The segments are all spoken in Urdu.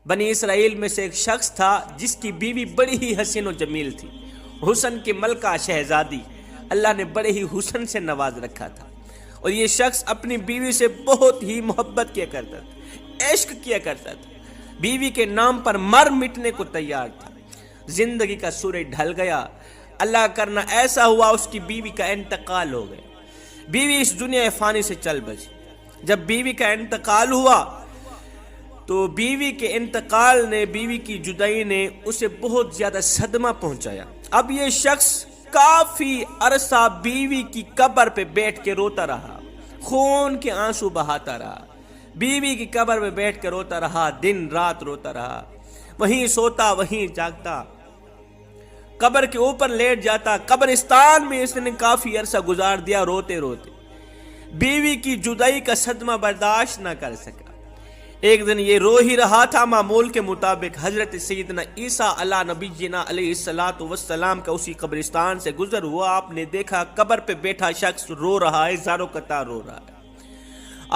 بنی اسرائیل میں سے ایک شخص تھا جس کی بیوی بڑی ہی حسین و جمیل تھی، حسن کی ملکہ شہزادی، اللہ نے بڑے ہی حسن سے نواز رکھا تھا، اور یہ شخص اپنی بیوی سے بہت ہی محبت کیا کرتا تھا، عشق کیا کرتا تھا، بیوی کے نام پر مر مٹنے کو تیار تھا۔ زندگی کا سورج ڈھل گیا، اللہ کا کرنا ایسا ہوا اس کی بیوی کا انتقال ہو گیا، بیوی اس دنیا فانی سے چل بسی۔ جب بیوی کا انتقال ہوا تو بیوی کے انتقال نے، بیوی کی جدائی نے اسے بہت زیادہ صدمہ پہنچایا۔ اب یہ شخص کافی عرصہ بیوی کی قبر پہ بیٹھ کے روتا رہا، خون کے آنسو بہاتا رہا، بیوی کی قبر پہ بیٹھ کے روتا رہا، دن رات روتا رہا، وہیں سوتا وہیں جاگتا، قبر کے اوپر لیٹ جاتا، قبرستان میں اس نے کافی عرصہ گزار دیا روتے روتے، بیوی کی جدائی کا صدمہ برداشت نہ کر سکا۔ ایک دن یہ رو ہی رہا تھا، معمول کے مطابق حضرت سیدنا عیسیٰ علیہ نبینا علیہ السلام کا اسی قبرستان سے گزر ہوا۔ آپ نے دیکھا قبر پہ بیٹھا شخص رو رہا ہے، زاروں قطار رو رہا ہے۔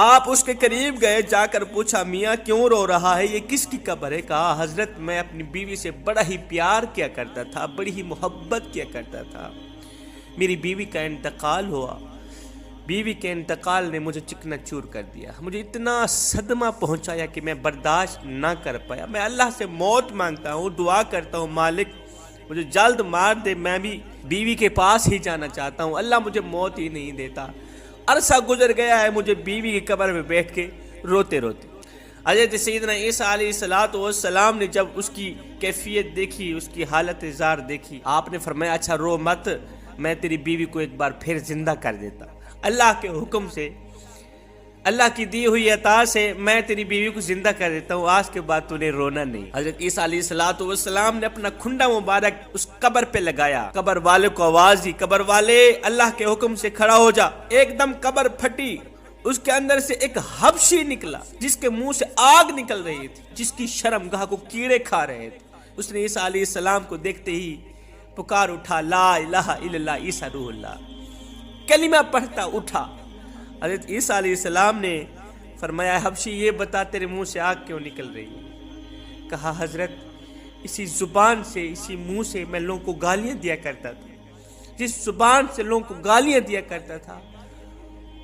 آپ اس کے قریب گئے، جا کر پوچھا میاں کیوں رو رہا ہے، یہ کس کی قبر ہے؟ کہا حضرت میں اپنی بیوی سے بڑا ہی پیار کیا کرتا تھا، بڑی ہی محبت کیا کرتا تھا، میری بیوی کا انتقال ہوا، بیوی کے انتقال نے مجھے چکنا چور کر دیا، مجھے اتنا صدمہ پہنچایا کہ میں برداشت نہ کر پایا، میں اللہ سے موت مانگتا ہوں، دعا کرتا ہوں مالک مجھے جلد مار دے، میں بھی بیوی کے پاس ہی جانا چاہتا ہوں، اللہ مجھے موت ہی نہیں دیتا۔ عرصہ گزر گیا ہے مجھے بیوی کی قبر میں بیٹھ کے روتے روتے۔ حضرت سیدنا عیسیٰ علیہ السلام نے جب اس کی کیفیت دیکھی، اس کی حالت زار دیکھی، آپ نے فرمایا اچھا رو مت، میں تیری بیوی کو ایک بار پھر زندہ کر دیتا، اللہ کے حکم سے، اللہ کی دی ہوئی عطا سے میں تیری بیوی کو زندہ کر دیتا ہوں، آج کے بعد تو نے رونا نہیں۔ حضرت عیسیٰ علیہ السلام نے اپنا کھنڈا مبارک اس قبر پہ لگایا، قبر والے کو آواز دی، قبر والے اللہ کے حکم سے کھڑا ہو جا۔ ایک دم قبر پھٹی، اس کے اندر سے ایک حبشی نکلا جس کے منہ سے آگ نکل رہی تھی، جس کی شرمگاہ کو کیڑے کھا رہے تھے۔ اس نے عیسیٰ علیہ السلام کو دیکھتے ہی پکار اٹھا، لا الہ الا اللہ عیسیٰ روح اللہ، کلمہ پڑھتا اٹھا۔ حضرت عیسیٰ علیہ السلام نے فرمایا حبشی یہ بتا تیرے منہ سے آگ کیوں نکل رہی ہے؟ کہا حضرت اسی زبان سے، اسی منہ سے میں لوگوں کو گالیاں دیا کرتا تھا، جس زبان سے لوگوں کو گالیاں دیا کرتا تھا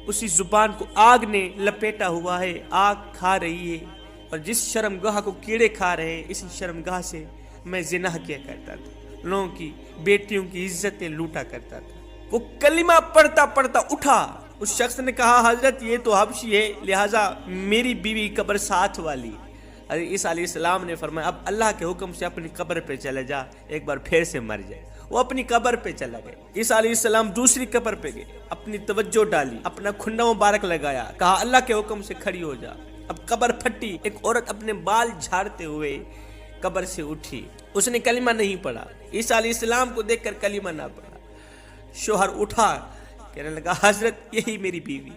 اسی زبان کو آگ نے لپیٹا ہوا ہے، آگ کھا رہی ہے، اور جس شرمگاہ کو کیڑے کھا رہے ہیں اسی شرمگاہ سے میں زنا کیا کرتا تھا، لوگوں کی بیٹیوں کی عزتیں لوٹا کرتا تھا۔ وہ کلمہ پڑھتا پڑھتا اٹھا۔ اس شخص نے کہا حضرت یہ تو حبشی ہے، لہٰذا میری بیوی قبر ساتھ والی۔ حضرت عیسیٰ علیہ السلام نے فرمایا اب اللہ کے حکم سے اپنی قبر پہ چلے جا، ایک بار پھر سے مر جائے۔ وہ اپنی قبر پہ چلا گئے۔ عیسیٰ علیہ السلام دوسری قبر پہ گئے، اپنی توجہ ڈالی، اپنا کھنڈا مبارک لگایا، کہا اللہ کے حکم سے کھڑی ہو جا۔ اب قبر پھٹی، ایک عورت اپنے بال جھاڑتے ہوئے قبر سے اٹھی، اس نے کلمہ نہیں پڑھا، عیسیٰ علیہ السلام کو دیکھ کر کلمہ نہ پڑھا۔ شوہر اٹھا، کہنے لگا حضرت یہی میری بیوی،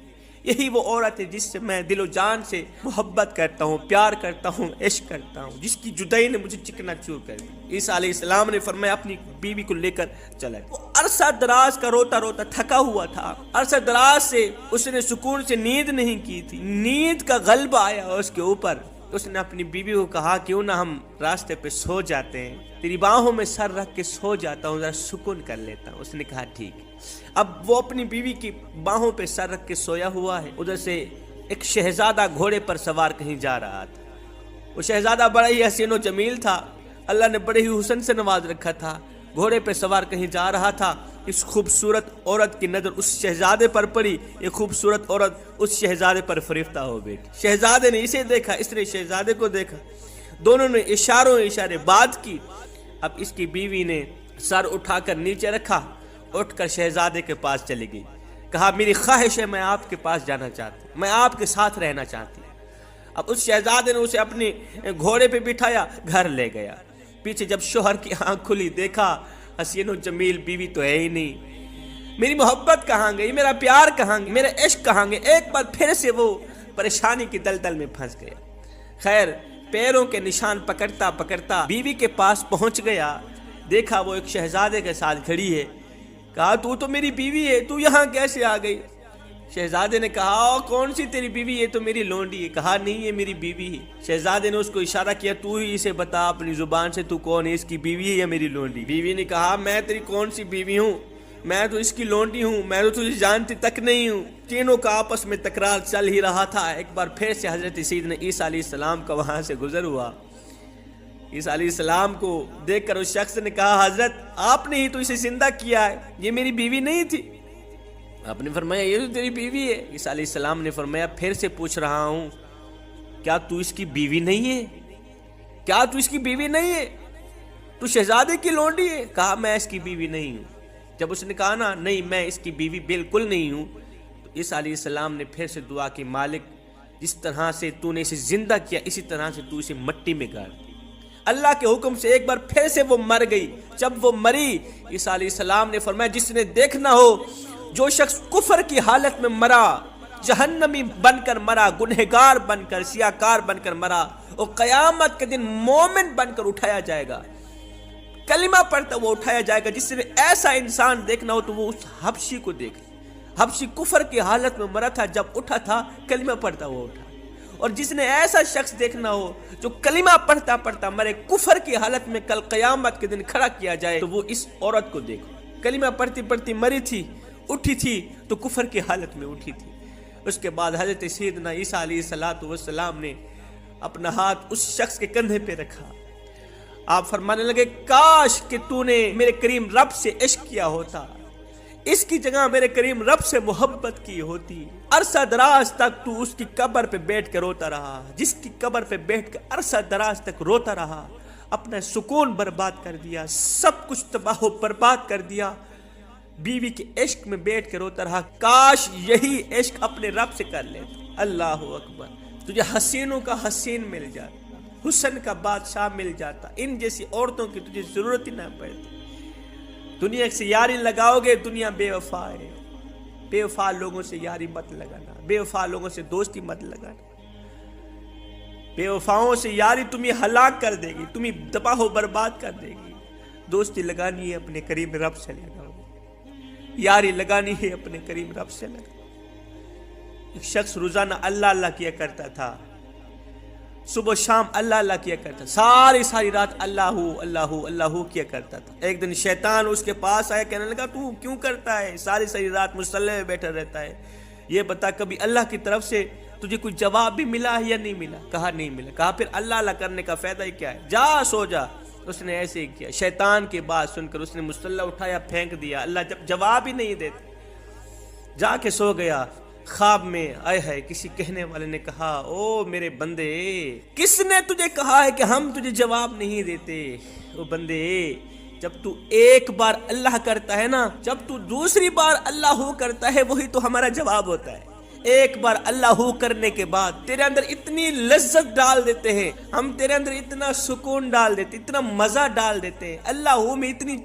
یہی وہ عورت ہے جس سے میں دل و جان سے محبت کرتا ہوں، پیار کرتا ہوں، عشق کرتا ہوں، جس کی جدائی نے مجھے چکنا چور کر دی۔ عیسیٰ علیہ السلام نے فرمایا اپنی بیوی کو لے کر چلا۔ وہ عرصہ دراز کا روتا روتا تھکا ہوا تھا، عرصہ دراز سے اس نے سکون سے نیند نہیں کی تھی، نیند کا غلبہ آیا اس کے اوپر۔ اس نے اپنی بیوی کو کہا کیوں نہ ہم راستے پہ سو جاتے ہیں، تیری باہوں میں سر رکھ کے سو جاتا ہوں، ذرا سکون کر لیتا ہوں۔ اس نے کہا ٹھیک ہے۔ اب وہ اپنی بیوی کی باہوں پہ سر رکھ کے سویا ہوا ہے، ادھر سے ایک شہزادہ گھوڑے پر سوار کہیں جا رہا تھا۔ وہ شہزادہ بڑا ہی حسین و جمیل تھا، اللہ نے بڑے ہی حسن سے نواز رکھا تھا، گھوڑے پہ سوار کہیں جا رہا تھا۔ اس خوبصورت عورت کی نظر اس شہزادے پر پڑی، یہ خوبصورت عورت اس شہزادے پر فریفتہ ہو بیٹھی۔ شہزادے نے اسے دیکھا، اس نے شہزادے کو دیکھا، دونوں نے اشارے بات کی۔ اب اس کی بیوی نے سر اٹھا کر نیچے رکھا، اٹھ کر شہزادے کے پاس چلی گئی، کہا میری خواہش ہے میں آپ کے پاس جانا چاہتی ہوں، میں آپ کے ساتھ رہنا چاہتی ہوں۔ اب اس شہزادے نے اسے اپنے گھوڑے پہ بٹھایا، گھر لے گیا۔ پیچھے جب شوہر کی آنکھ کھلی، دیکھا حسین و جمیل بیوی تو ہے ہی نہیں، میری محبت کہاں گئی، میرا پیار کہاں گیا، میرا عشق کہاں گیا۔ ایک بار پھر سے وہ پریشانی کی دلدل میں پھنس گیا۔ خیر پیروں کے نشان پکڑتا پکڑتا بیوی کے پاس پہنچ گیا، دیکھا وہ ایک شہزادے کے ساتھ کھڑی ہے، کہا تو میری بیوی ہے، تو یہاں کیسے آ گئی؟ شہزادے نے کہا کون سی تیری بیوی؟ یہ تو میری لونڈی ہے۔ کہا نہیں یہ میری بیوی ہے۔ شہزادے نے اس کو اشارہ کیا تو ہی اسے بتا اپنی زبان سے تو کون ہے، اس کی بیوی ہے یا میری لونڈی؟ بیوی نے کہا میں تیری کون سی بیوی ہوں، میں تو اس کی لونڈی ہوں، میں تو تجھے جانتی تک نہیں ہوں۔ تینوں کا آپس میں تکرار چل ہی رہا تھا۔ ایک بار پھر سے حضرت سیدنا عیسیٰ علیہ السلام کا وہاں سے گزر ہوا۔ عیسیٰ علیہ السلام کو دیکھ کر اس شخص نے کہا حضرت آپ نے ہی تو اسے زندہ کیا ہے، یہ میری بیوی نہیں تھی؟ آپ نے فرمایا یہ تو تیری بیوی ہے۔ عیسیٰ علیہ السلام نے فرمایا پھر سے پوچھ رہا ہوں کیا تو اس کی بیوی نہیں ہے؟ کیا تو اس کی بیوی نہیں ہے؟ تو شہزادے کی لونڈی ہے؟ کہا میں اس کی بیوی نہیں ہوں۔ جب اس نے کہا نا نہیں میں اس کی بیوی بالکل نہیں ہوں، تو عیسیٰ علیہ السلام نے پھر سے دعا کی مالک جس طرح سے تو نے اسے زندہ کیا اسی طرح سے تو اسے مٹی میں گاڑ دی۔ اللہ کے حکم سے ایک بار پھر سے وہ مر گئی۔ جب وہ مری عیسیٰ علیہ السلام نے فرمایا جس نے دیکھنا ہو، جو شخص کفر کی حالت میں مرا، جہنمی بن کر مرا، گنہگار بن کر، سیاکار بن کر مرا، اور قیامت کے دن مومن بن کر اٹھایا جائے گا، کلمہ پڑھتا وہ اٹھایا جائے گا۔ جس نے ایسا انسان دیکھنا ہو تو وہ اس حبشی کو دیکھے۔ حبشی کفر کی حالت میں مرا تھا، جب اٹھا تھا کلمہ پڑھتا وہ اٹھا۔ اور جس نے ایسا شخص دیکھنا ہو جو کلمہ پڑھتا پڑھتا مرے، کفر کی حالت میں کل قیامت کے دن کھڑا کیا جائے، تو وہ اس عورت کو دیکھو، کلمہ پڑھتی پڑھتی مری تھی، اٹھی تھی تو کفر کی حالت میں اٹھی تھی۔ اس کے بعد حضرت سیدنا عیسیٰ علیہ السلام نے اپنا ہاتھ اس شخص کے کندھے پہ رکھا۔ آپ فرمانے لگے کاش کہ تو نے میرے کریم رب سے عشق کیا ہوتا، اس کی جگہ میرے کریم رب سے محبت کی ہوتی۔ عرصہ دراز تک تو اس کی قبر پہ بیٹھ کے روتا رہا، جس کی قبر پہ بیٹھ کے عرصہ دراز تک روتا رہا، اپنا سکون برباد کر دیا، سب کچھ تباہ و برباد کر دیا، بیوی کے عشق میں بیٹھ کے روتا رہا۔ کاش یہی عشق اپنے رب سے کر لیتا۔ اللہ اکبر، تجھے حسینوں کا حسین مل جاتا، حسن کا بادشاہ مل جاتا، ان جیسی عورتوں کی تجھے ضرورت ہی نہ پڑتی۔ دنیا سے یاری لگاؤ گے، دنیا بے وفا ہے، بے وفا لوگوں سے یاری مت لگانا، بے وفا لوگوں سے دوستی مت لگانا، بے وفاؤں سے یاری تمہیں ہلاک کر دے گی، تمہیں تباہ و برباد کر دے گی۔ دوستی لگانی ہے اپنے کریم رب سے لگاؤ، یاری لگانی ہے اپنے کریم رب سے لگاؤ۔ ایک شخص روزانہ اللہ اللہ کیا کرتا تھا، صبح شام اللہ اللہ کیا کرتا، ساری رات اللہ اللہ کیا کرتا تھا۔ ایک دن شیطان اس کے پاس آیا، کہنے لگا تو کیوں کرتا ہے، ساری رات مصلی میں بیٹھا رہتا ہے، یہ بتا کبھی اللہ کی طرف سے تجھے کوئی جواب بھی ملا ہے یا نہیں ملا؟ کہا نہیں ملا۔ کہا پھر اللہ اللہ کرنے کا فائدہ ہی کیا ہے، جا سو جا۔ اس نے ایسے ہی کیا، شیطان کی بات سن کر اس نے مصلی اٹھایا پھینک دیا، اللہ جب جواب ہی نہیں دیتے جا کے سو گیا۔ خواب میں آئے ہے کسی کہنے والے نے کہا او میرے بندے، کس نے تجھے کہا ہے کہ ہم تجھے جواب نہیں دیتے؟ او بندے، جب تو ایک بار اللہ کرتا ہے نا، جب تو دوسری بار اللہ کرتا ہے، وہی تو ہمارا جواب ہوتا ہے۔ ایک بار اللہ کرنے کے بعد تیرے اندر اتنی لذت ڈال دیتے ہیں ہم، تیرے اندر اتنا سکون ڈال دیتے، اتنا مزہ ڈال دیتے ہیں، اللہ میں اتنی